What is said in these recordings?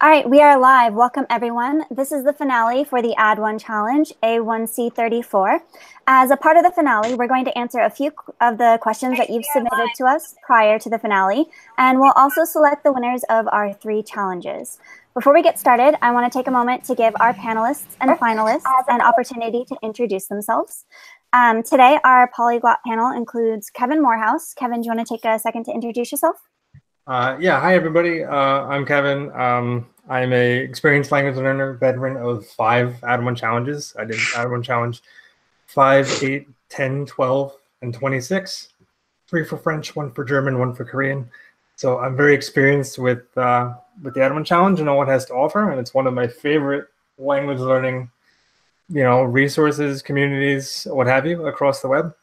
All right, we are live. Welcome, everyone. This is the finale for the Add1Challenge, A1C34. As a part of the finale, we're going to answer a few of the questions that you've submitted to us prior to the finale, and we'll also select the winners of our 3 challenges. Before we get started, I want to take a moment to give our panelists and finalists an opportunity to introduce themselves. Today, our polyglot panel includes Kevin Morehouse. Kevin, do you want to take a second to introduce yourself? Yeah, hi everybody. I'm Kevin. I'm a experienced language learner, veteran of 5 Add1 challenges. I did Add1 challenge 5, 8, 10, 12, and 26. 3 for French, 1 for German, 1 for Korean. So I'm very experienced with the Add1 challenge and all it has to offer, and it's one of my favorite language learning, resources, communities, what have you, across the web.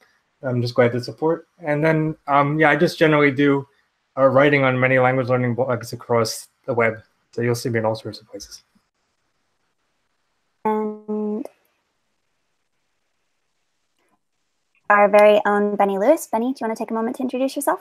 I'm just glad to support. And then, I just generally do writing on many language learning blogs across the web. So you'll see me in all sorts of places. And our very own Benny Lewis. Benny, do you want to take a moment to introduce yourself?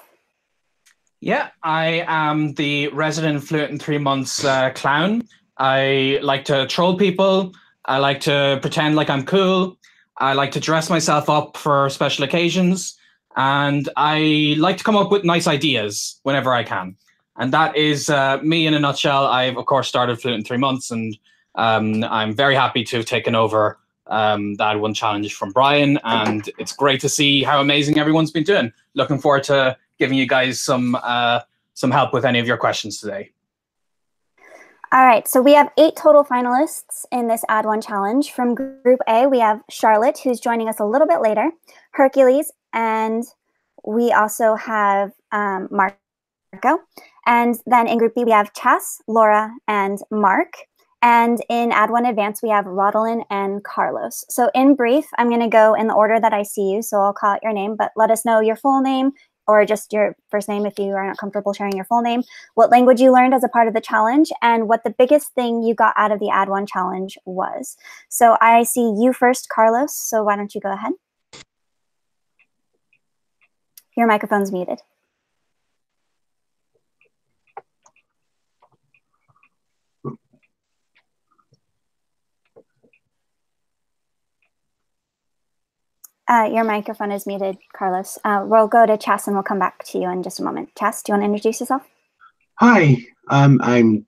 Yeah, I am the resident Fluent in 3 months clown. I like to troll people. I like to pretend like I'm cool. I like to dress myself up for special occasions. And I like to come up with nice ideas whenever I can. And that is me in a nutshell. I've, of course, started Fluent in 3 months, and I'm very happy to have taken over that Add1Challenge from Brian. And it's great to see how amazing everyone's been doing. Looking forward to giving you guys some help with any of your questions today. All right, so we have 8 total finalists in this Add1Challenge. From Group A, we have Charlotte, who's joining us a little bit later, Hercules, and we also have Marco. And then in Group B, we have Chas, Laura, and Mark. And in Add1 Advanced, we have Rodolin and Carlos. So in brief, I'm going to go in the order that I see you, so I'll call out your name, but let us know your full name, or just your first name if you are not comfortable sharing your full name, what language you learned as a part of the challenge, and what the biggest thing you got out of the Add1 challenge was. So I see you first, Carlos, so why don't you go ahead? Your microphone's muted. Your microphone is muted, Carlos. We'll go to Chas and we'll come back to you in just a moment. Chas, do you want to introduce yourself? Hi, I'm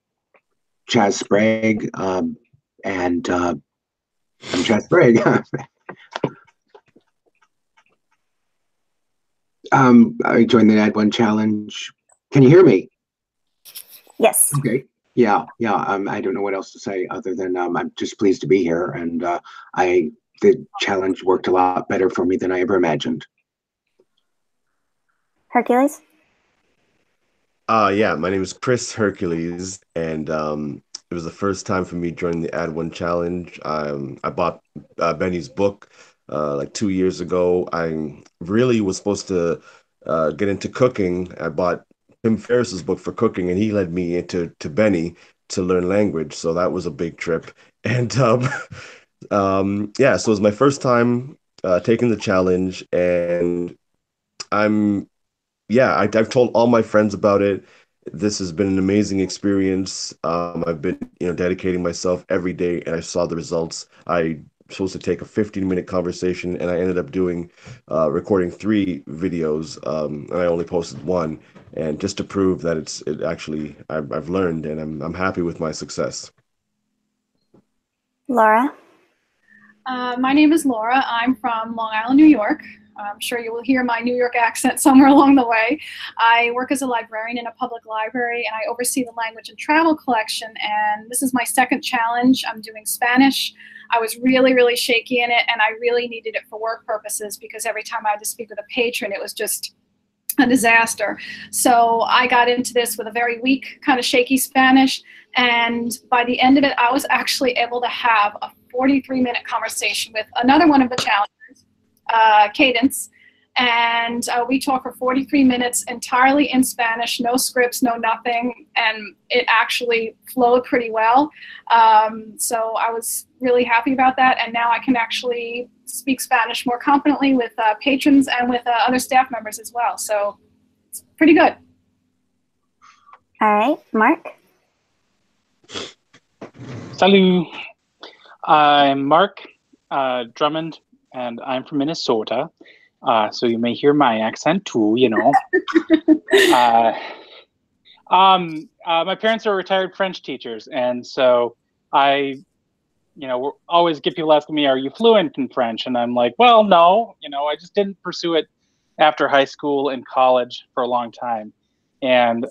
Chas Sprague, and I'm Chas Sprague. I joined the Add1 challenge. Can you hear me? Yes. Okay. Yeah. I don't know what else to say other than I'm just pleased to be here, and the challenge worked a lot better for me than I ever imagined. Hercules? Yeah, my name is Chris Hercules, and it was the first time for me joining the Add1 challenge. I bought Benny's book like 2 years ago. I really was supposed to get into cooking. I bought Tim Ferriss's book for cooking, and he led me into Benny to learn language. So that was a big trip. And yeah, so it was my first time taking the challenge, and I've told all my friends about it. This has been an amazing experience. I've been, dedicating myself every day, and I saw the results. I was supposed to take a 15-minute conversation, and I ended up recording 3 videos, and I only posted 1. And just to prove that I've learned, and I'm happy with my success. Laura? My name is Laura. I'm from Long Island, New York. I'm sure you will hear my New York accent somewhere along the way. I work as a librarian in a public library, and I oversee the language and travel collection. And this is my 2nd challenge. I'm doing Spanish. I was really, really shaky in it, and I really needed it for work purposes because every time I had to speak with a patron, it was just a disaster. So I got into this with a very weak, kind of shaky Spanish. And by the end of it, I was actually able to have a 43-minute conversation with another one of the challengers, Cadence. And we talked for 43 minutes entirely in Spanish, no scripts, no nothing. And it actually flowed pretty well. So I was really happy about that. And now I can actually speak Spanish more confidently with patrons and with other staff members as well. So it's pretty good. All right, Mark? Salut. I'm Mark Drummond, and I'm from Minnesota. So you may hear my accent too, you know. My parents are retired French teachers, and so always get people asking me, "Are you fluent in French?" And I'm like, "Well, no. I just didn't pursue it after high school and college for a long time." And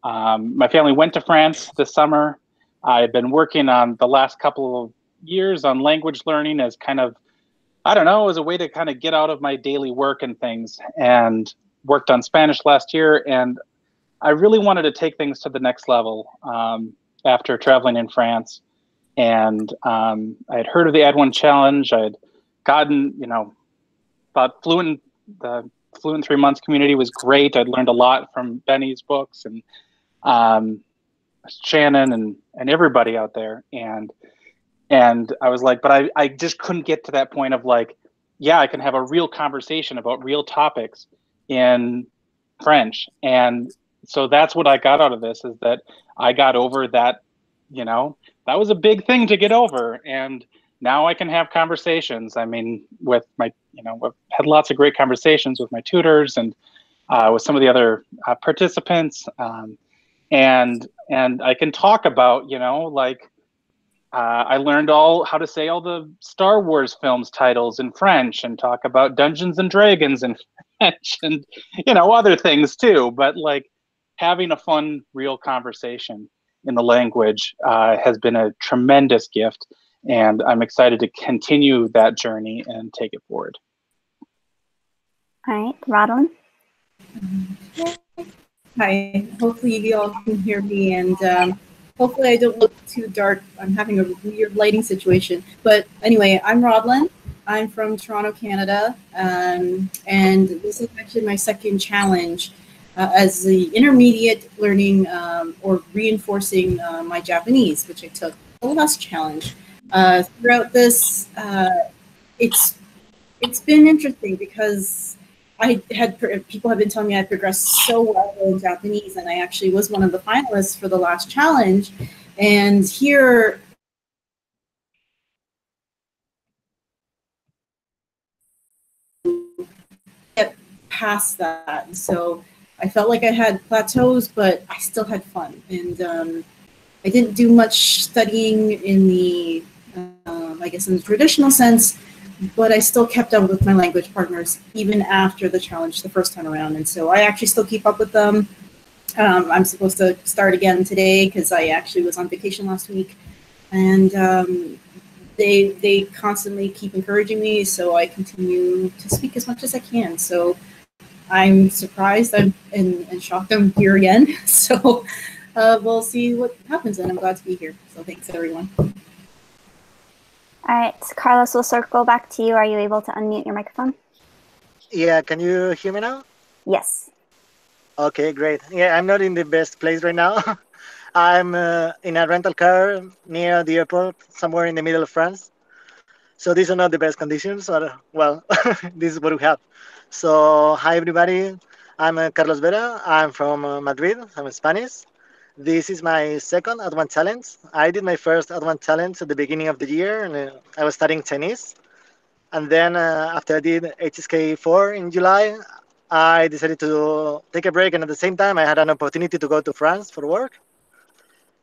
my family went to France this summer. I've been working on the last couple of years on language learning as kind of, I don't know, as a way to kind of get out of my daily work and things, and worked on Spanish last year. And I really wanted to take things to the next level after traveling in France. And I had heard of the Add1Challenge. I had gotten, thought the Fluent 3 months community was great. I'd learned a lot from Benny's books and Shannon and everybody out there. And I was like, but I just couldn't get to that point of like, yeah, I can have a real conversation about real topics in French. And so that's what I got out of this, is that I got over that, that was a big thing to get over. And now I can have conversations. I mean, with my, I've had lots of great conversations with my tutors and with some of the other participants. And I can talk about, I learned how to say all the Star Wars films titles in French, and talk about Dungeons and Dragons in French, and other things too. But like having a fun, real conversation in the language has been a tremendous gift, and I'm excited to continue that journey and take it forward. All right, Rodlin. Hi, hopefully you all can hear me, and hopefully I don't look too dark. I'm having a weird lighting situation. But anyway, I'm Rodlin. I'm from Toronto, Canada, and this is actually my second challenge as the intermediate learning or reinforcing my Japanese, which I took the last challenge. Throughout this, it's been interesting because people have been telling me I progressed so well in Japanese, and I actually was one of the finalists for the last challenge. And here, get past that. So I felt like I had plateaus, but I still had fun. And I didn't do much studying in the, I guess in the traditional sense, but I still kept up with my language partners even after the challenge the first time around. And so I actually still keep up with them. I'm supposed to start again today because I actually was on vacation last week. And they constantly keep encouraging me, so I continue to speak as much as I can. So I'm surprised and shocked I'm here again. So we'll see what happens, and I'm glad to be here. So thanks, everyone. All right, Carlos, we'll circle back to you. Are you able to unmute your microphone? Yeah, can you hear me now? Yes. Okay, great. Yeah, I'm not in the best place right now. I'm in a rental car near the airport, somewhere in the middle of France. So these are not the best conditions, or well, this is what we have. So hi, everybody. I'm Carlos Vera. I'm from Madrid. I'm Spanish. This is my second Add1Challenge. I did my first Add1Challenge at the beginning of the year, and I was studying Chinese. And then after I did HSK4 in July, I decided to take a break, and at the same time, I had an opportunity to go to France for work.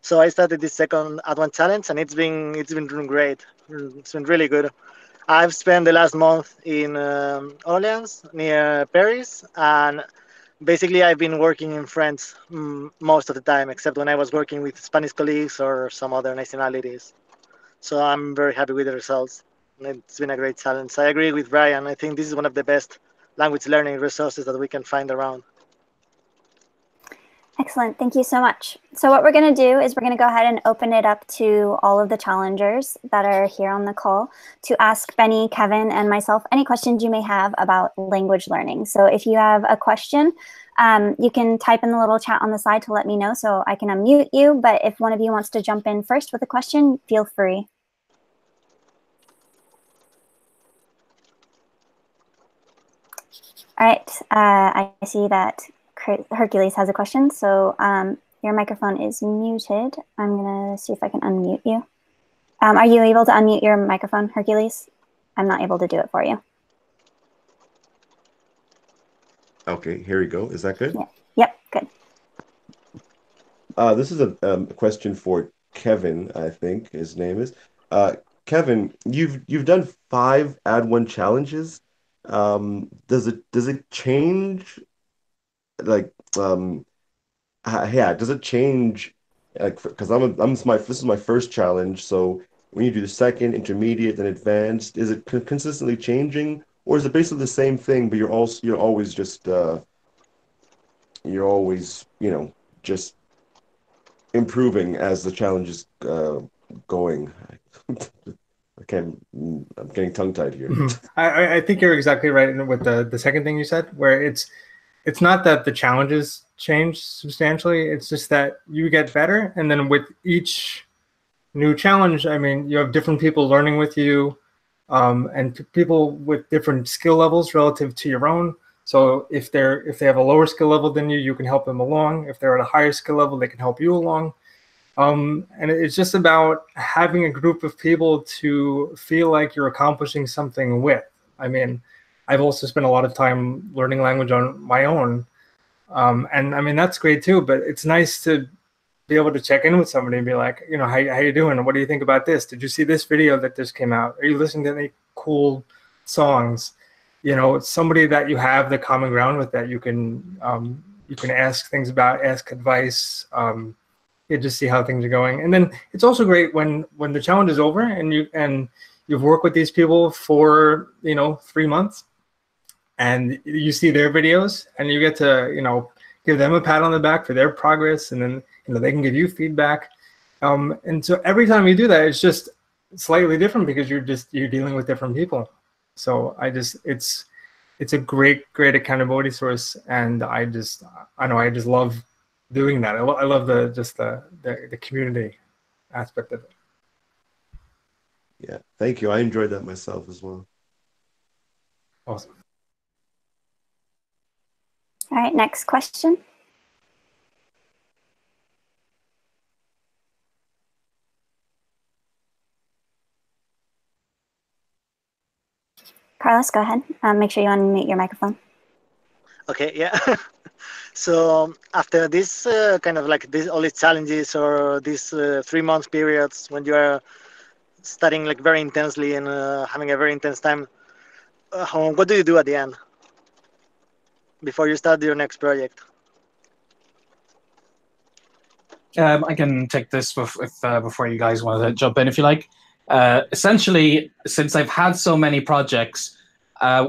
So I started this second Add1Challenge, and it's been great. It's been really good. I've spent the last month in Orleans, near Paris, and basically I've been working in French most of the time, except when I was working with Spanish colleagues or some other nationalities. So I'm very happy with the results. It's been a great challenge. I agree with Brian. I think this is one of the best language learning resources that we can find around. Excellent. Thank you so much. So what we're going to do is we're going to go ahead and open it up to all of the challengers that are here on the call to ask Benny, Kevin, and myself any questions you may have about language learning. So if you have a question, you can type in the little chat on the side to let me know so I can unmute you. But if one of you wants to jump in first with a question, feel free. All right. I see that Hercules has a question, so your microphone is muted. I'm going to see if I can unmute you. Are you able to unmute your microphone, Hercules? I'm not able to do it for you. Okay, here we go. Is that good? Yeah. Yep, good. This is a question for Kevin, I think his name is. Kevin, you've done 5 Add1 challenges. Does it change like yeah, does it change like because this is my first challenge, so when you do the second, intermediate, and advanced, is it consistently changing, or is it basically the same thing, but you're always just you're always, just improving as the challenge is going. I can't. I'm getting tongue-tied here. I think you're exactly right with the second thing you said, where it's not that the challenges change substantially. It's just that you get better, and then with each new challenge, I mean, you have different people learning with you, and people with different skill levels relative to your own. So if they have a lower skill level than you can help them along. If they're at a higher skill level, they can help you along. And it's just about having a group of people to feel like you're accomplishing something with. I mean, I've also spent a lot of time learning language on my own. And I mean, that's great too, but it's nice to be able to check in with somebody and be like, how you doing? What do you think about this? Did you see this video that just came out? Are you listening to any cool songs? It's somebody that you have the common ground with, that you can ask things about, ask advice, just see how things are going. And then it's also great when the challenge is over and you've worked with these people for 3 months, and you see their videos, and you get to give them a pat on the back for their progress, and then they can give you feedback. And so every time you do that, it's just slightly different because you're dealing with different people. So it's a great accountability source, and I just love doing that. I love the community aspect of it. Yeah, thank you. I enjoyed that myself as well. Awesome. All right, next question. Carlos, go ahead. Make sure you unmute your microphone. Okay, yeah. So after this kind of like all these challenges or these 3 month periods when you are studying like very intensely and having a very intense time, what do you do at the end before you start your next project? I can take this before you guys want to jump in if you like. Essentially, since I've had so many projects,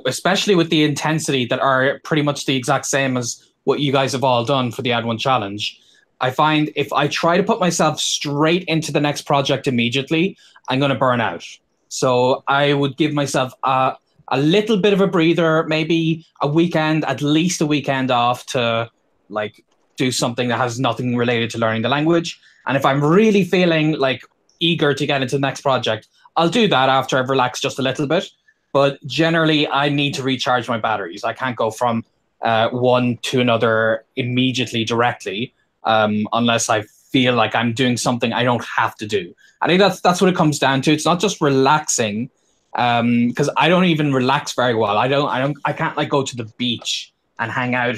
especially with the intensity that are pretty much the exact same as what you guys have all done for the Add1 Challenge, I find if I try to put myself straight into the next project immediately, I'm going to burn out. So I would give myself a little bit of a breather, maybe a weekend, at least a weekend off to like do something that has nothing related to learning the language. And if I'm really feeling like eager to get into the next project, I'll do that after I've relaxed just a little bit. But generally, I need to recharge my batteries. I can't go from one to another immediately, directly, unless I feel like I'm doing something I don't have to do. I think that's what it comes down to. It's not just relaxing, because I don't even relax very well. I can't like go to the beach and hang out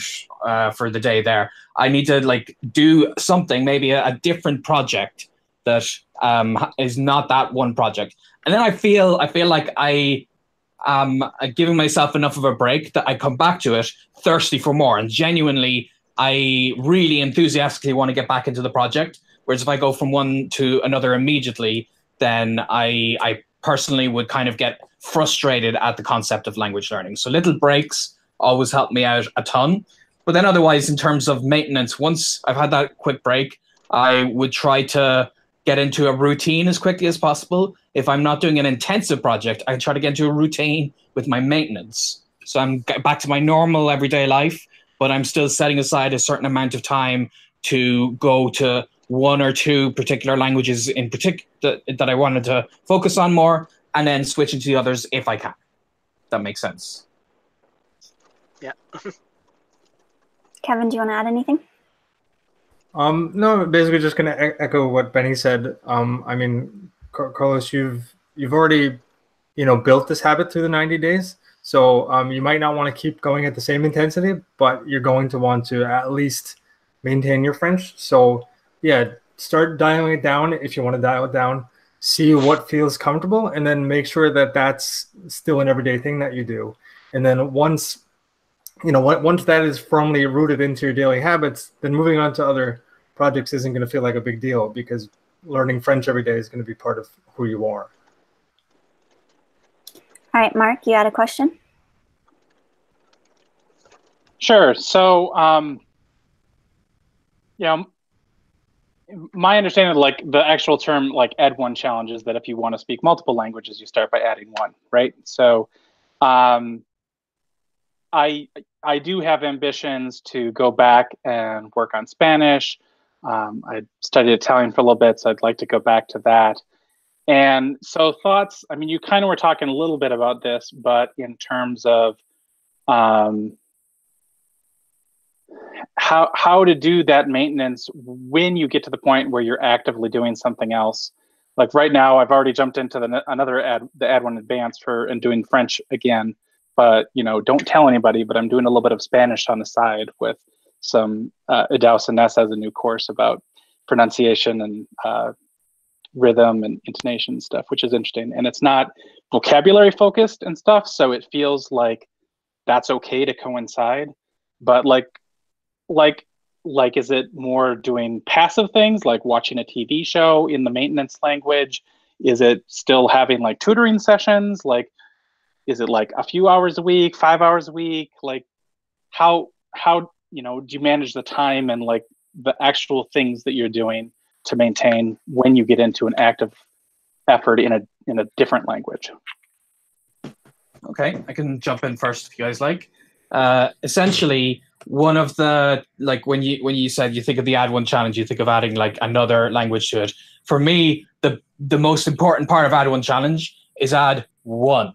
for the day there. I need to like do something, maybe a different project that is not that one project. And then I feel like I giving myself enough of a break that I come back to it thirsty for more, and genuinely I really enthusiastically want to get back into the project. Whereas if I go from one to another immediately, then I personally would kind of get frustrated at the concept of language learning. So little breaks always help me out a ton. But then otherwise, in terms of maintenance, once I've had that quick break, I would try to get into a routine as quickly as possible. If I'm not doing an intensive project, I try to get into a routine with my maintenance. So I'm back to my normal everyday life, but I'm still setting aside a certain amount of time to go to one or two particular languages in particular that I wanted to focus on more, and then switching to the others if I can. That makes sense. Yeah. Kevin, do you want to add anything? No, basically just going to echo what Benny said. I mean, Carlos, you've already, built this habit through the 90 days. So you might not want to keep going at the same intensity, but you're going to want to at least maintain your French. So yeah, start dialing it down if you want to dial it down. See what feels comfortable, and then make sure that that's still an everyday thing that you do. And then once that is firmly rooted into your daily habits, then moving on to other projects isn't going to feel like a big deal, because learning French every day is going to be part of who you are. All right, Mark, you had a question? Sure. So, my understanding of like the actual term like Add1Challenge is that if you want to speak multiple languages, you start by adding one, right? So I do have ambitions to go back and work on Spanish. I studied Italian for a little bit, so I'd like to go back to that. And so thoughts, I mean, you kind of were talking a little bit about this, but in terms of how to do that maintenance when you get to the point where you're actively doing something else. Like right now, I've already jumped into the Add1 Advanced and doing French again, but don't tell anybody, but I'm doing a little bit of Spanish on the side with some Idaus and Ness as a new course about pronunciation and rhythm and intonation and stuff, which is interesting. And it's not vocabulary focused and stuff, so it feels like that's okay to coincide. But like is it more doing passive things like watching a TV show in the maintenance language? Is it still having like tutoring sessions? Like, is it like a few hours a week, 5 hours a week? Like how do you manage the time and like the actual things that you're doing to maintain when you get into an active effort in a different language? Okay, I can jump in first if you guys like. Essentially, one of the, like when you said you think of the Add1Challenge, you think of adding like another language to it. For me, the most important part of Add1Challenge is add one.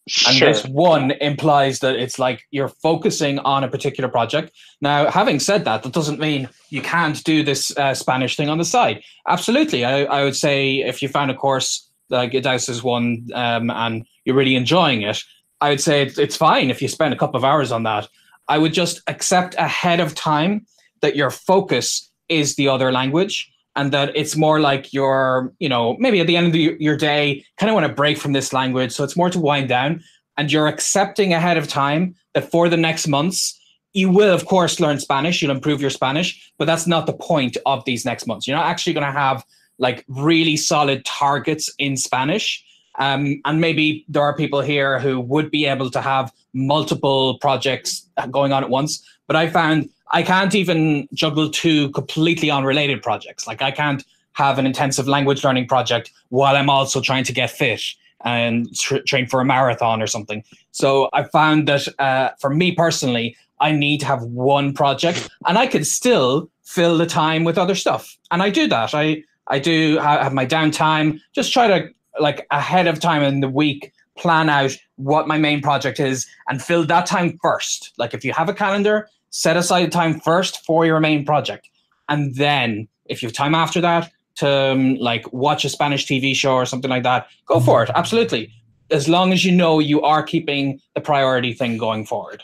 Sure. And this one implies that it's like you're focusing on a particular project. Now, having said that, that doesn't mean you can't do this Spanish thing on the side. Absolutely. I would say if you found a course like Idaus one and you're really enjoying it, I would say it's fine if you spend a couple of hours on that. I would just accept ahead of time that your focus is the other language, and that it's more like you're, maybe at the end of your day, kind of want to break from this language. So it's more to wind down, and you're accepting ahead of time that for the next months, you will, of course, learn Spanish. You'll improve your Spanish, but that's not the point of these next months. You're not actually going to have like really solid targets in Spanish. And maybe there are people here who would be able to have multiple projects going on at once, but I found I can't even juggle two completely unrelated projects. Like I can't have an intensive language learning project while I'm also trying to get fit and train for a marathon or something. So I found that for me personally, I need to have one project, and I could still fill the time with other stuff. And I do that. I do have my downtime, just try to like ahead of time in the week, plan out what my main project is and fill that time first. Like if you have a calendar, set aside time first for your main project. And then if you have time after that to like watch a Spanish TV show or something like that, go for it. Absolutely. As long as you are keeping the priority thing going forward.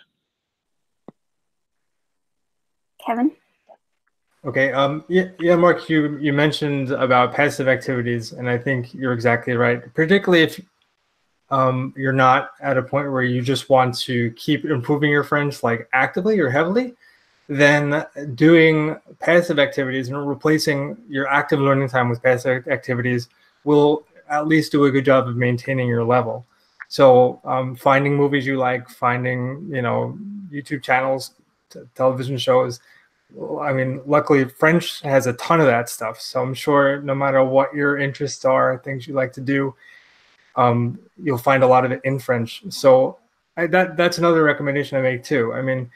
Kevin? Okay. Yeah, Mark, you mentioned about passive activities, and I think you're exactly right. Particularly if you're not at a point where you just want to keep improving your French like actively or heavily, then doing passive activities and replacing your active learning time with passive activities will at least do a good job of maintaining your level. So finding movies you like, finding YouTube channels, television shows. I mean, luckily, French has a ton of that stuff. So I'm sure no matter what your interests are, things you like to do, you'll find a lot of it in French. So that's another recommendation I make too. I mean,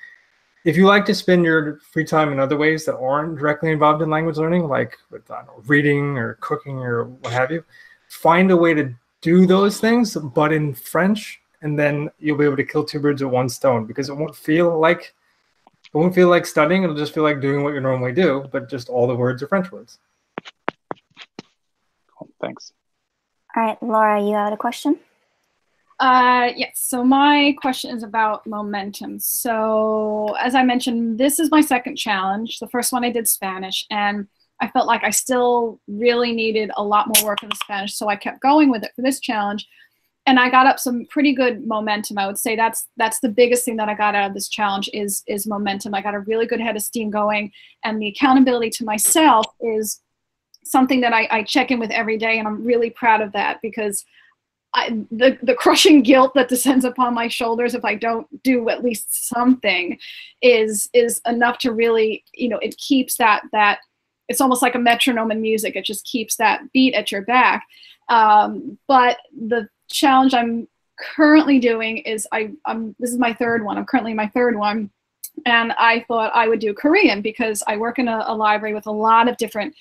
if you like to spend your free time in other ways that aren't directly involved in language learning, like with reading or cooking or what have you, find a way to do those things, but in French, and then you'll be able to kill two birds with one stone, because it won't feel like studying. It'll just feel like doing what you normally do, but just all the words are French words. Cool. Thanks. All right, Laura, you had a question? Yes, so my question is about momentum. So as I mentioned, this is my second challenge. The first one I did Spanish, and I felt like I still really needed a lot more work in the Spanish, so I kept going with it for this challenge. And I got up some pretty good momentum. I would say that's the biggest thing that I got out of this challenge is momentum. I got a really good head of steam going, and the accountability to myself is something that I check in with every day, and I'm really proud of that, because the crushing guilt that descends upon my shoulders if I don't do at least something is enough to really, it keeps that it's almost like a metronome in music. It just keeps that beat at your back. But the challenge I'm currently doing is this is my third one. I'm currently in my third one. And I thought I would do Korean because I work in a library with a lot of different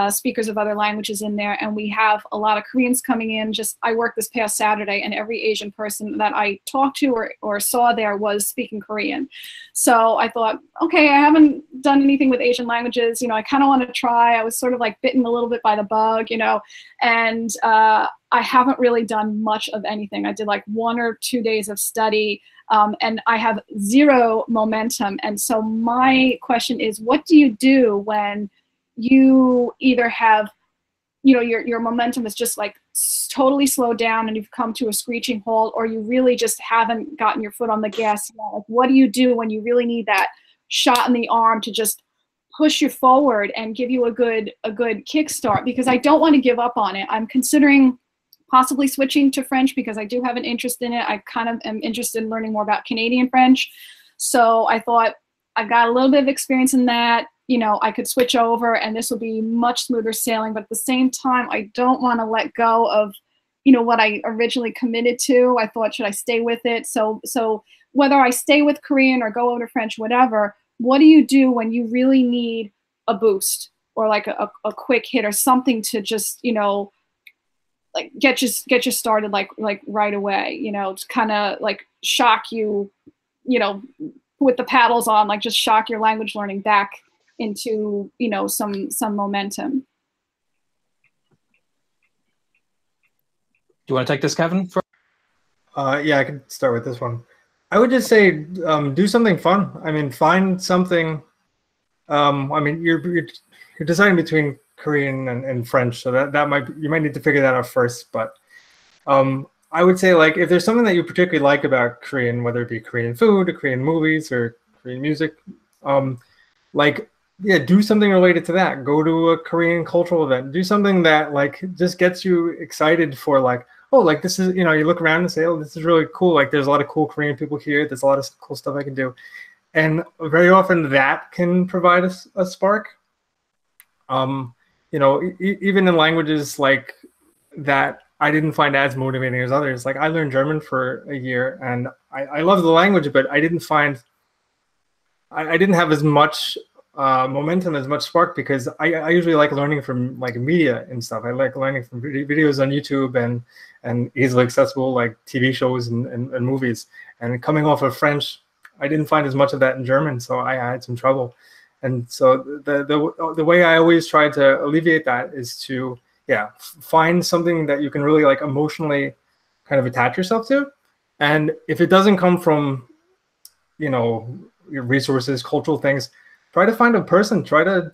speakers of other languages in there, and we have a lot of Koreans coming in. I worked this past Saturday, and every Asian person that I talked to or saw there was speaking Korean. So I thought, okay, I haven't done anything with Asian languages. I kind of want to try. I was sort of like bitten a little bit by the bug, and I haven't really done much of anything. I did like 1 or 2 days of study. And I have zero momentum. And so my question is, what do you do when you either have, your momentum is just like totally slowed down and you've come to a screeching halt, or you really just haven't gotten your foot on the gas yet? Like, what do you do when you really need that shot in the arm to just push you forward and give you a good kickstart? Because I don't want to give up on it. I'm considering possibly switching to French because I do have an interest in it. I kind of am interested in learning more about Canadian French. So I thought, I've got a little bit of experience in that. I could switch over and this would be much smoother sailing. But at the same time, I don't want to let go of, what I originally committed to. I thought, should I stay with it? So whether I stay with Korean or go over to French, whatever, what do you do when you really need a boost or like a quick hit or something to just, like get you started like right away, to kind of like shock you, with the paddles on, like just shock your language learning back into, some momentum. Do you want to take this, Kevin? Yeah, I can start with this one. I would just say do something fun. I mean, find something. You're deciding between Korean and French, so you might need to figure that out first. But I would say, like, if there's something that you particularly like about Korean, whether it be Korean food or Korean movies or Korean music, do something related to that. Go to a Korean cultural event. Do something that like just gets you excited for, like, oh, like this is, you look around and say, oh, this is really cool. Like, there's a lot of cool Korean people here. There's a lot of cool stuff I can do. And very often that can provide a spark. Even in languages like that I didn't find as motivating as others. Like, I learned German for a year and I love the language, but I didn't have as much momentum, as much spark, because I usually like learning from like media and stuff. I like learning from videos on YouTube and easily accessible like TV shows and movies. And coming off of French, I didn't find as much of that in German, so I had some trouble. And so the way I always try to alleviate that is to find something that you can really like emotionally kind of attach yourself to. And if it doesn't come from your resources, cultural things, try to find a person. Try to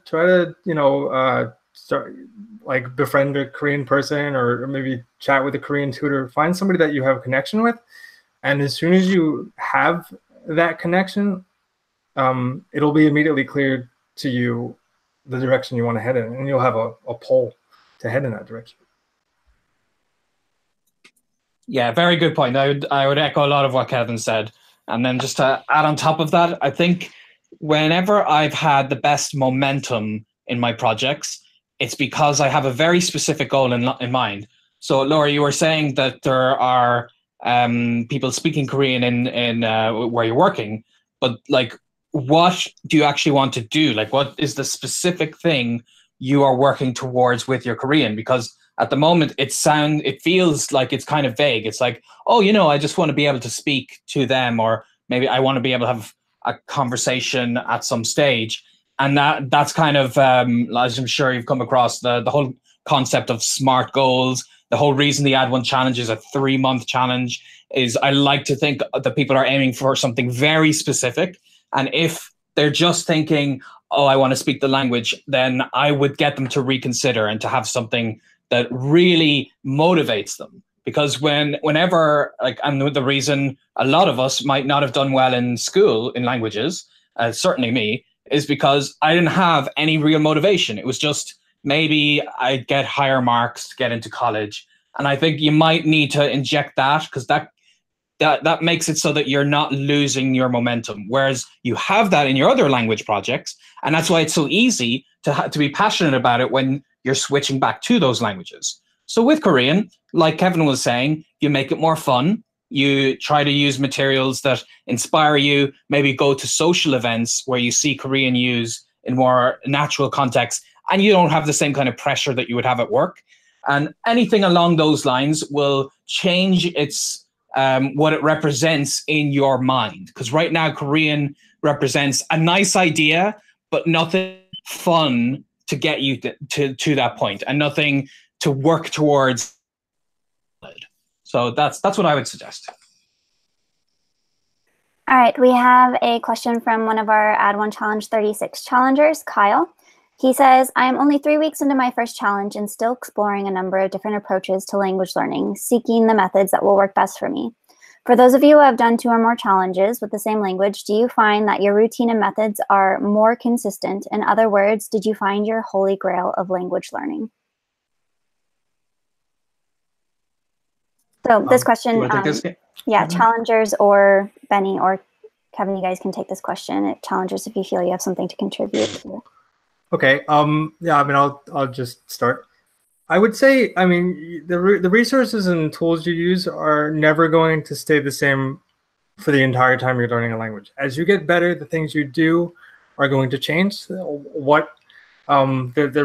start like befriend a Korean person, or maybe chat with a Korean tutor. Find somebody that you have a connection with, and as soon as you have that connection, it'll be immediately clear to you the direction you want to head in, and you'll have a pull to head in that direction. Yeah, very good point. I would echo a lot of what Kevin said. And then just to add on top of that, I think whenever I've had the best momentum in my projects, it's because I have a very specific goal in mind. So Laura, you were saying that there are people speaking Korean in where you're working, but like, what do you actually want to do? Like, what is the specific thing you are working towards with your Korean? Because at the moment, it feels like it's kind of vague. It's like, oh, I just want to be able to speak to them, or maybe I want to be able to have a conversation at some stage. And that's kind of, as I'm sure you've come across, the whole concept of SMART goals, the whole reason the Add1Challenge is a 3-month challenge is I like to think that people are aiming for something very specific. And if they're just thinking, oh, I want to speak the language, then I would get them to reconsider and to have something that really motivates them. Because whenever, like, and the reason a lot of us might not have done well in school in languages, certainly me, is because I didn't have any real motivation. It was just maybe I'd get higher marks to get into college. And I think you might need to inject that, because that makes it so that you're not losing your momentum. Whereas you have that in your other language projects, and that's why it's so easy to be passionate about it when you're switching back to those languages. So with Korean, like Kevin was saying, you make it more fun. You try to use materials that inspire you, maybe go to social events where you see Korean used in more natural contexts, and you don't have the same kind of pressure that you would have at work. And anything along those lines will change its what it represents in your mind. Because right now, Korean represents a nice idea, but nothing fun to get you to that point, and nothing to work towards. So that's what I would suggest. All right, we have a question from one of our Add1Challenge 36 challengers, Kyle. He says, I am only 3 weeks into my first challenge and still exploring a number of different approaches to language learning, seeking the methods that will work best for me. For those of you who have done 2 or more challenges with the same language, do you find that your routine and methods are more consistent? In other words, did you find your holy grail of language learning? So this question, yeah, challengers or Benny or Kevin, you guys can take this question. Challengers, if you feel you have something to contribute to. Okay. Yeah. I mean, I'll just start. I would say, I mean, the resources and tools you use are never going to stay the same for the entire time you're learning a language. As you get better, the things you do are going to change. The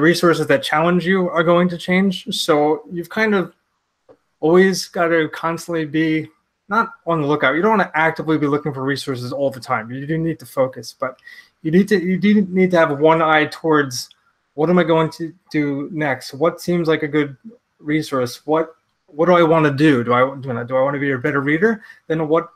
resources that challenge you are going to change. So you've kind of always got to constantly be not on the lookout. You don't want to actively be looking for resources all the time. You do need to focus, but you do need to have one eye towards what am I going to do next? What seems like a good resource? What do I want to do? Do I want to be a better reader? Then what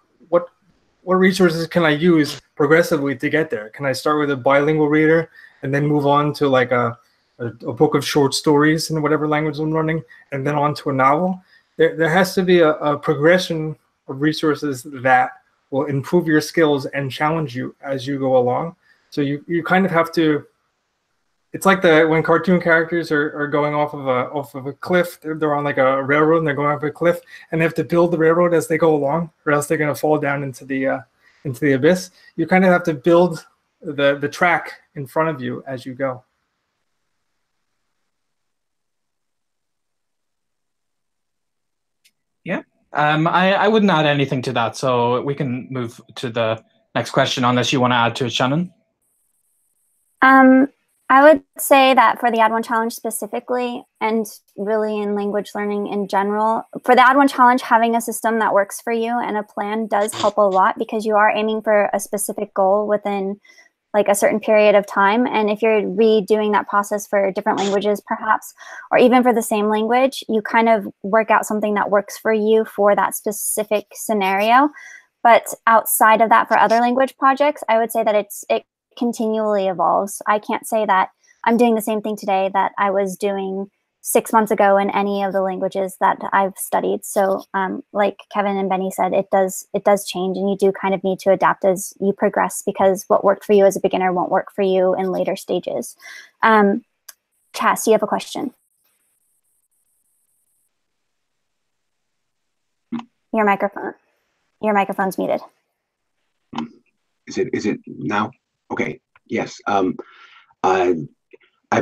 resources can I use progressively to get there? Can I start with a bilingual reader and then move on to like a book of short stories in whatever language I'm learning, and then on to a novel? There has to be a progression of resources that will improve your skills and challenge you as you go along. So you kind of have to. It's like when cartoon characters are going off of a cliff. They're on like a railroad and they're going off a cliff, and they have to build the railroad as they go along, or else they're going to fall down into the abyss. You kind of have to build the track in front of you as you go. Yeah, I wouldn't add anything to that, so we can move to the next question unless you want to add to it, Shannon. I would say that for the Add1Challenge specifically, and really in language learning in general, for the Add1Challenge, having a system that works for you and a plan does help a lot, because you are aiming for a specific goal within like a certain period of time. And if you're redoing that process for different languages, perhaps, or even for the same language, you kind of work out something that works for you for that specific scenario. But outside of that, for other language projects, I would say that it continually evolves. I can't say that I'm doing the same thing today that I was doing 6 months ago in any of the languages that I've studied. So like Kevin and Benny said, it does change, and you do kind of need to adapt as you progress, because what worked for you as a beginner won't work for you in later stages. Chas, do you have a question? Your microphone's muted. Is it now? Okay. Yes. I've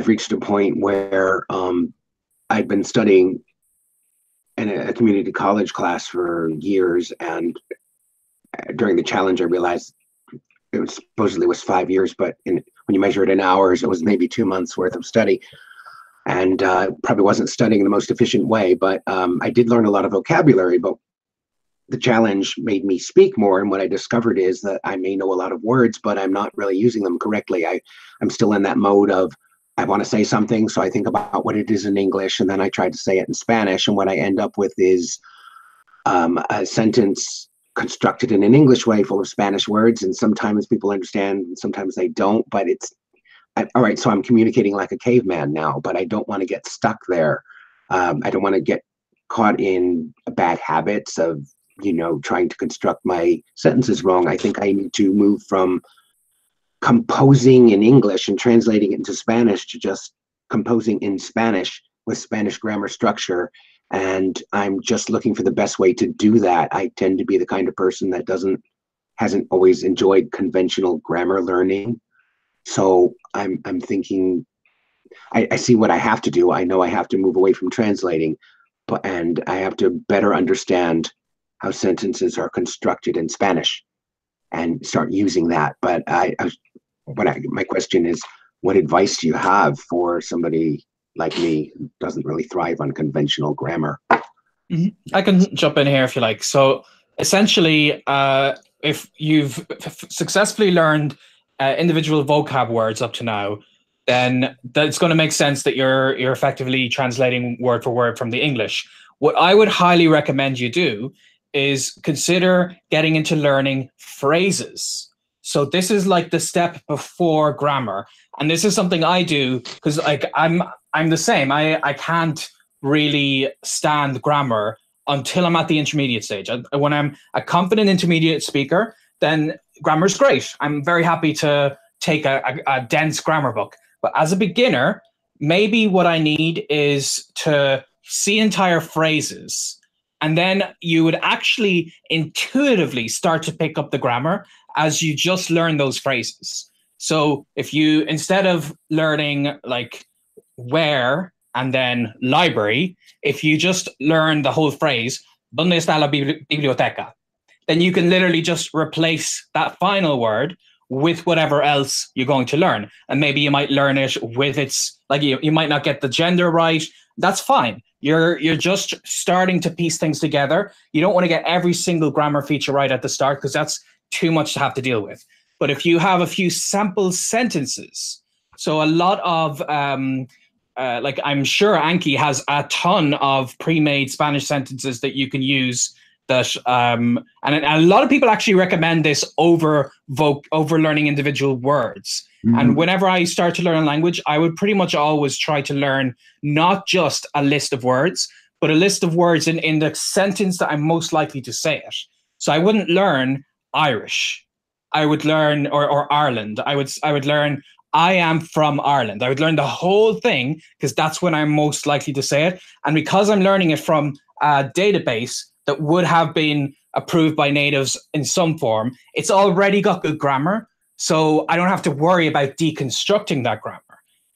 reached a point where I've been studying in a community college class for years, and during the challenge, I realized it supposedly was 5 years, but when you measure it in hours, it was maybe 2 months worth of study, and probably wasn't studying in the most efficient way. But I did learn a lot of vocabulary, but the challenge made me speak more, and what I discovered is that I may know a lot of words, but I'm not really using them correctly. I'm still in that mode of I want to say something, so I think about what it is in English, and then I try to say it in Spanish, and what I end up with is a sentence constructed in an English way full of Spanish words, and sometimes people understand, and sometimes they don't, but all right, so I'm communicating like a caveman now, but I don't want to get stuck there. I don't want to get caught in bad habits of, trying to construct my sentences wrong. I think I need to move from composing in English and translating it into Spanish to just composing in Spanish with Spanish grammar structure. And I'm just looking for the best way to do that. I tend to be the kind of person that hasn't always enjoyed conventional grammar learning. So I'm thinking, I see what I have to do. I know I have to move away from translating, and I have to better understand how sentences are constructed in Spanish and start using that. But my question is, what advice do you have for somebody like me who doesn't really thrive on conventional grammar? I can jump in here if you like. So essentially, if you've successfully learned individual vocab words up to now, then that's going to make sense that you're effectively translating word for word from the English. What I would highly recommend you do is consider getting into learning phrases. So this is like the step before grammar. And this is something I do because I'm the same. I can't really stand grammar until I'm at the intermediate stage. When I'm a confident intermediate speaker, then grammar's great. I'm very happy to take a dense grammar book. But as a beginner, maybe what I need is to see entire phrases. And then you would actually intuitively start to pick up the grammar as you just learn those phrases. So if you, instead of learning like where and then library, if you just learn the whole phrase, ¿Dónde está la biblioteca? Then you can literally just replace that final word with whatever else you're going to learn. And maybe you might learn it with its, like you might not get the gender right. That's fine. You're just starting to piece things together. You don't want to get every single grammar feature right at the start because that's too much to have to deal with. But if you have a few sample sentences, so a lot of, like I'm sure Anki has a ton of pre-made Spanish sentences that you can use that, and a lot of people actually recommend this over learning individual words. Mm-hmm. And whenever I start to learn a language, I would pretty much always try to learn not just a list of words, but a list of words in the sentence that I'm most likely to say it. So I wouldn't learn Irish. I would learn, or Ireland. I would learn, I am from Ireland. I would learn the whole thing because that's when I'm most likely to say it. And because I'm learning it from a database that would have been approved by natives in some form, it's already got good grammar. So I don't have to worry about deconstructing that grammar.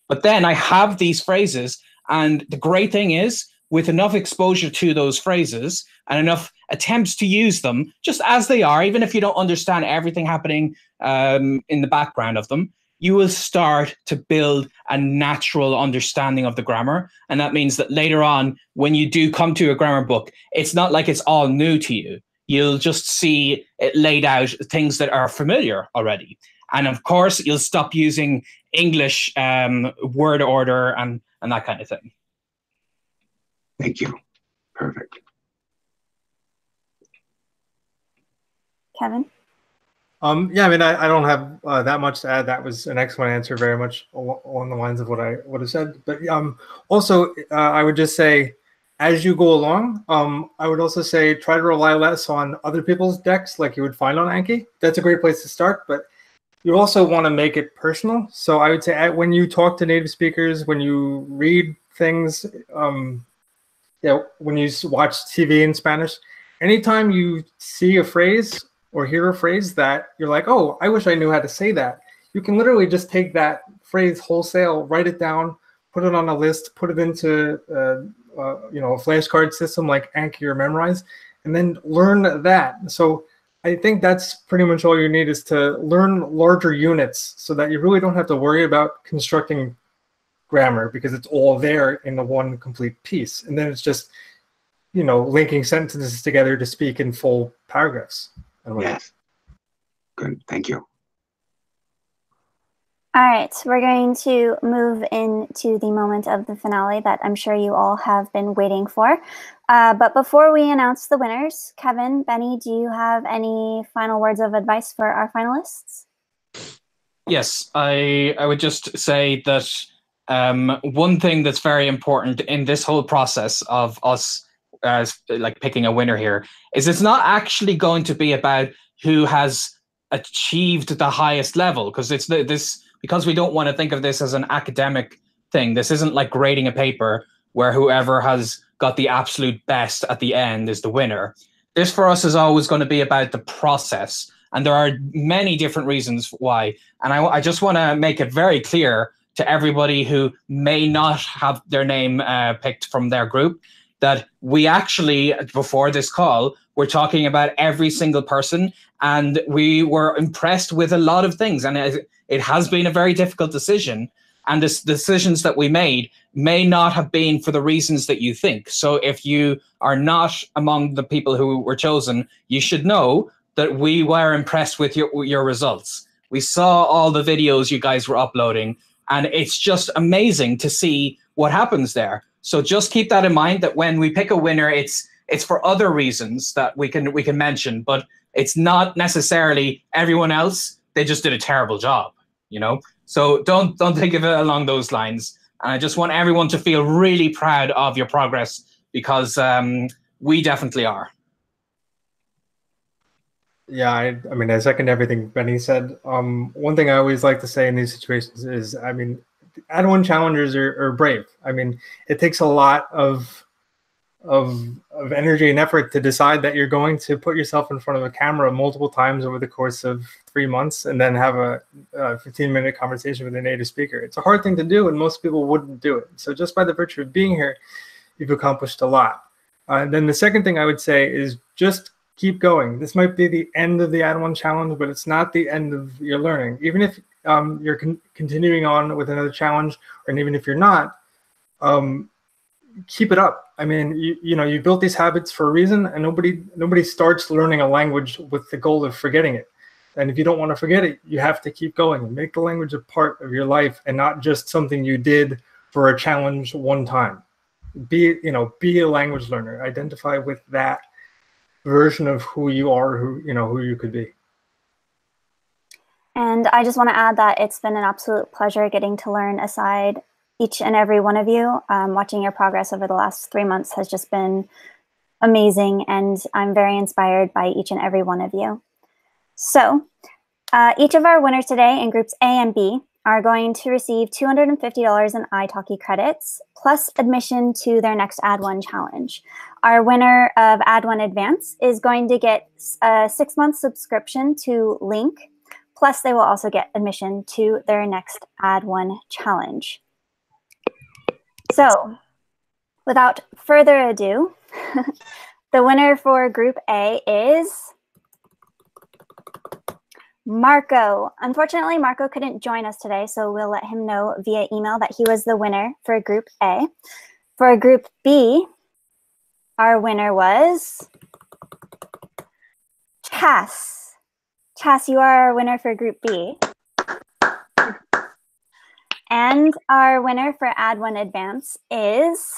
But then I have these phrases. And the great thing is, with enough exposure to those phrases and enough attempts to use them just as they are, even if you don't understand everything happening in the background of them, you will start to build a natural understanding of the grammar. And that means that later on, when you do come to a grammar book, it's not like it's all new to you. You'll just see it laid out, things that are familiar already. And of course, you'll stop using English word order and that kind of thing. Thank you. Perfect. Kevin? Yeah, I mean, I don't have that much to add. That was an excellent answer, very much along the lines of what I would have said. But also, I would just say, as you go along, I would also say try to rely less on other people's decks like you would find on Anki. That's a great place to start, but you also want to make it personal. So I would say when you talk to native speakers, when you read things, when you watch TV in Spanish, anytime you see a phrase or hear a phrase that you're like, oh, I wish I knew how to say that, you can literally just take that phrase wholesale, write it down, put it on a list, put it into a flashcard system like Anki or Memrise, and then learn that. So I think that's pretty much all you need, is to learn larger units so that you really don't have to worry about constructing grammar because it's all there in the one complete piece. And then it's just, linking sentences together to speak in full paragraphs. Yes. Good. Thank you. All right, we're going to move into the moment of the finale that I'm sure you all have been waiting for. But before we announce the winners, Kevin, Benny, do you have any final words of advice for our finalists? Yes, I would just say that one thing that's very important in this whole process of us like picking a winner here is it's not actually going to be about who has achieved the highest level, because because we don't want to think of this as an academic thing. This isn't like grading a paper where whoever has got the absolute best at the end is the winner. This for us is always going to be about the process. And there are many different reasons why. And I just want to make it very clear to everybody who may not have their name picked from their group that we actually, before this call, we're talking about every single person, and we were impressed with a lot of things. And it has been a very difficult decision. And the decisions that we made may not have been for the reasons that you think. So if you are not among the people who were chosen, you should know that we were impressed with your results. We saw all the videos you guys were uploading, and it's just amazing to see what happens there. So just keep that in mind, that when we pick a winner, it's for other reasons that we can mention, but it's not necessarily everyone else. They just did a terrible job, you know? So don't think of it along those lines. And I just want everyone to feel really proud of your progress, because we definitely are. Yeah, I mean, I second everything Benny said. One thing I always like to say in these situations is, I mean, Add1 challengers are brave. I mean, it takes a lot of energy and effort to decide that you're going to put yourself in front of a camera multiple times over the course of 3 months and then have a 15-minute conversation with a native speaker. It's a hard thing to do, and most people wouldn't do it. So just by the virtue of being here, you've accomplished a lot. And then the second thing I would say is just keep going. This might be the end of the Add1 challenge, but it's not the end of your learning. Even if you're continuing on with another challenge, and even if you're not, keep it up. I mean, you know, you built these habits for a reason, and nobody starts learning a language with the goal of forgetting it. And if you don't want to forget it, you have to keep going and make the language a part of your life and not just something you did for a challenge one time. Be a language learner. Identify with that version of who you are, who you could be. And I just want to add that it's been an absolute pleasure getting to learn aside each and every one of you. Watching your progress over the last 3 months has just been amazing, and I'm very inspired by each and every one of you. So each of our winners today in groups A and B are going to receive $250 in italki credits, plus admission to their next Add1 challenge. Our winner of Add1 Advance is going to get a 6-month subscription to Link, plus they will also get admission to their next Add1 challenge. So, without further ado, the winner for Group A is Marco. Unfortunately, Marco couldn't join us today, so we'll let him know via email that he was the winner for Group A. For Group B, our winner was Chas. Chas, you are our winner for Group B. And our winner for Add1 Advance is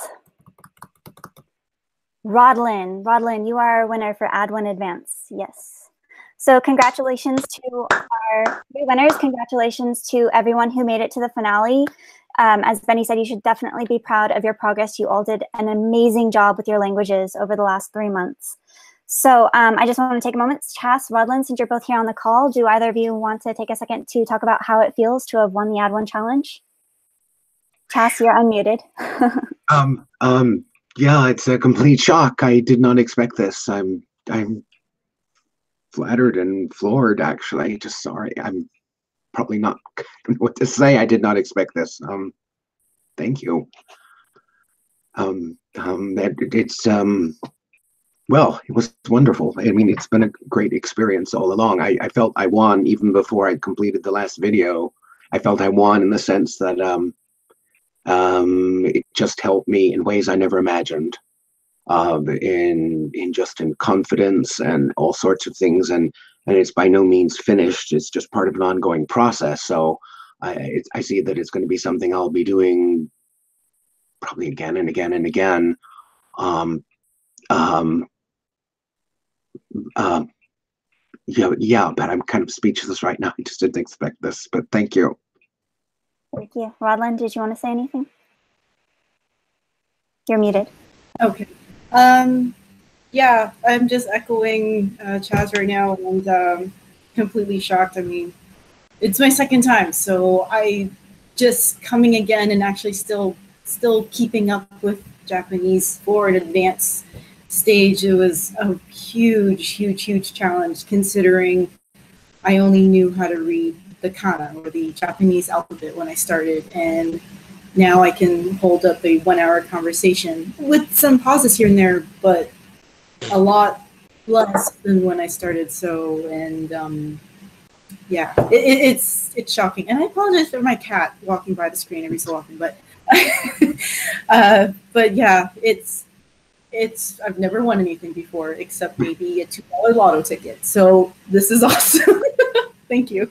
Rodlin. Rodlin, you are our winner for Add1 Advance. Yes. So congratulations to our 3 winners. Congratulations to everyone who made it to the finale. As Benny said, you should definitely be proud of your progress. You all did an amazing job with your languages over the last 3 months. So I just want to take a moment. Chas, Rodlin, since you're both here on the call, do either of you want to take a second to talk about how it feels to have won the Add1 challenge? Chas, you're unmuted. Yeah, it's a complete shock. I did not expect this. I'm flattered and floored, actually. Just sorry. I'm probably not I don't know what to say. I did not expect this. Thank you. Well, it was wonderful. I mean, it's been a great experience all along. I felt I won even before I completed the last video. I felt I won in the sense that it just helped me in ways I never imagined, in confidence and all sorts of things. And it's by no means finished. It's just part of an ongoing process. So I see that it's going to be something I'll be doing probably again and again and again. Yeah, but I'm kind of speechless right now. I just didn't expect this, but thank you. Thank you. Rodlin, did you want to say anything? You're muted. Okay. Yeah, I'm just echoing Chaz right now, and completely shocked. I mean, it's my second time, so I just coming again and actually still keeping up with Japanese for an advanced stage. It was a huge challenge, considering I only knew how to read the kana, or the Japanese alphabet, when I started, and now I can hold up a 1-hour conversation with some pauses here and there, but a lot less than when I started. So, and yeah, it's shocking. And I apologize for my cat walking by the screen every so often, but but yeah, it's I've never won anything before except maybe a $2 lotto ticket. So this is awesome. Thank you.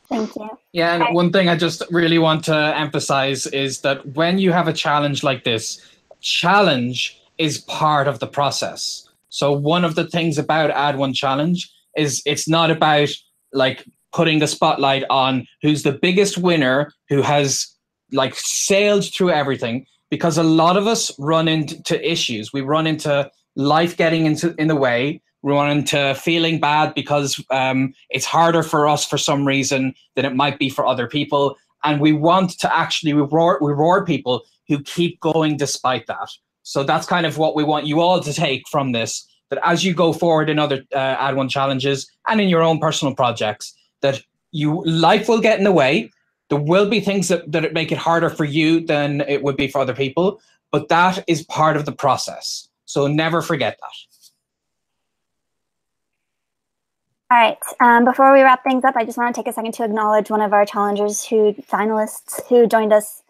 Thank you. Yeah, and one thing I just really want to emphasize is that when you have a challenge like this, challenge is part of the process. So one of the things about Add1Challenge is it's not about like putting the spotlight on who's the biggest winner, who has like sailed through everything, because a lot of us run into issues. We run into life getting in the way. We run into feeling bad because it's harder for us for some reason than it might be for other people. And we want to actually reward people who keep going despite that. So that's kind of what we want you all to take from this, that as you go forward in other Add1 challenges and in your own personal projects, that life will get in the way. There will be things that make it harder for you than it would be for other people, but that is part of the process. So never forget that. All right. Before we wrap things up, I just want to take a second to acknowledge one of our finalists who joined us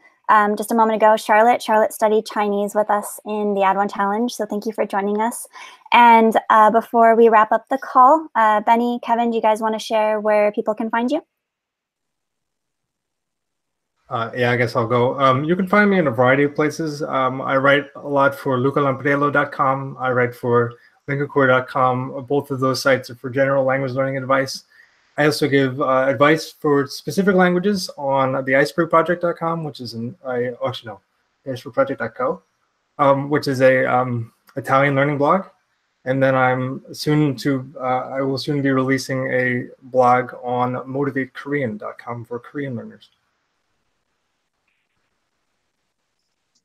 just a moment ago, Charlotte. Charlotte studied Chinese with us in the Add1 Challenge, so thank you for joining us. And before we wrap up the call, Benny, Kevin, do you guys want to share where people can find you? Yeah, I guess I'll go. You can find me in a variety of places. I write a lot for lucalamparello.com. I write for linkacore.com. Both of those sites are for general language learning advice. I also give advice for specific languages on the icebergproject.com, which is icebergproject.co, which is a Italian learning blog. And then I will soon be releasing a blog on motivatekorean.com for Korean learners.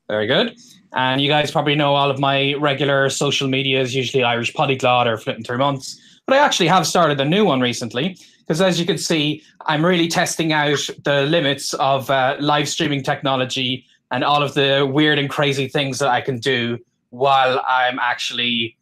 Very good. And you guys probably know all of my regular social medias, usually Irish Polyglot or Fluent in 3 months. But I actually have started a new one recently, because as you can see, I'm really testing out the limits of live streaming technology and all of the weird and crazy things that I can do while I'm actually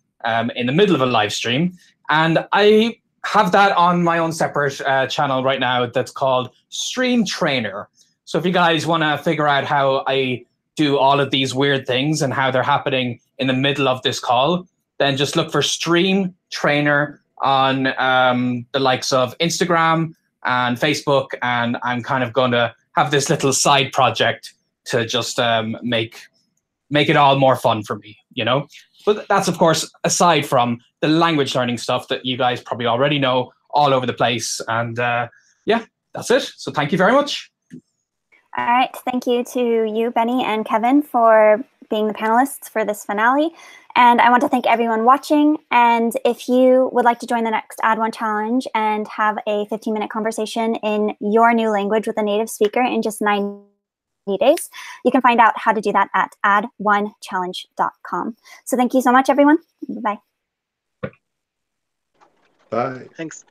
in the middle of a live stream. And I have that on my own separate channel right now that's called Stream Trainer. So if you guys want to figure out how I do all of these weird things and how they're happening in the middle of this call, then just look for Stream Trainer on the likes of Instagram and Facebook. And I'm kind of going to have this little side project to just make it all more fun for me, you know? But that's, of course, aside from the language learning stuff that you guys probably already know all over the place. And yeah, that's it. So thank you very much. All right. Thank you to you, Benny and Kevin, for being the panelists for this finale. And I want to thank everyone watching. And if you would like to join the next Add1 Challenge and have a 15-minute conversation in your new language with a native speaker in just 90 days, you can find out how to do that at add1challenge.com. So thank you so much, everyone. Bye. Bye. Thanks.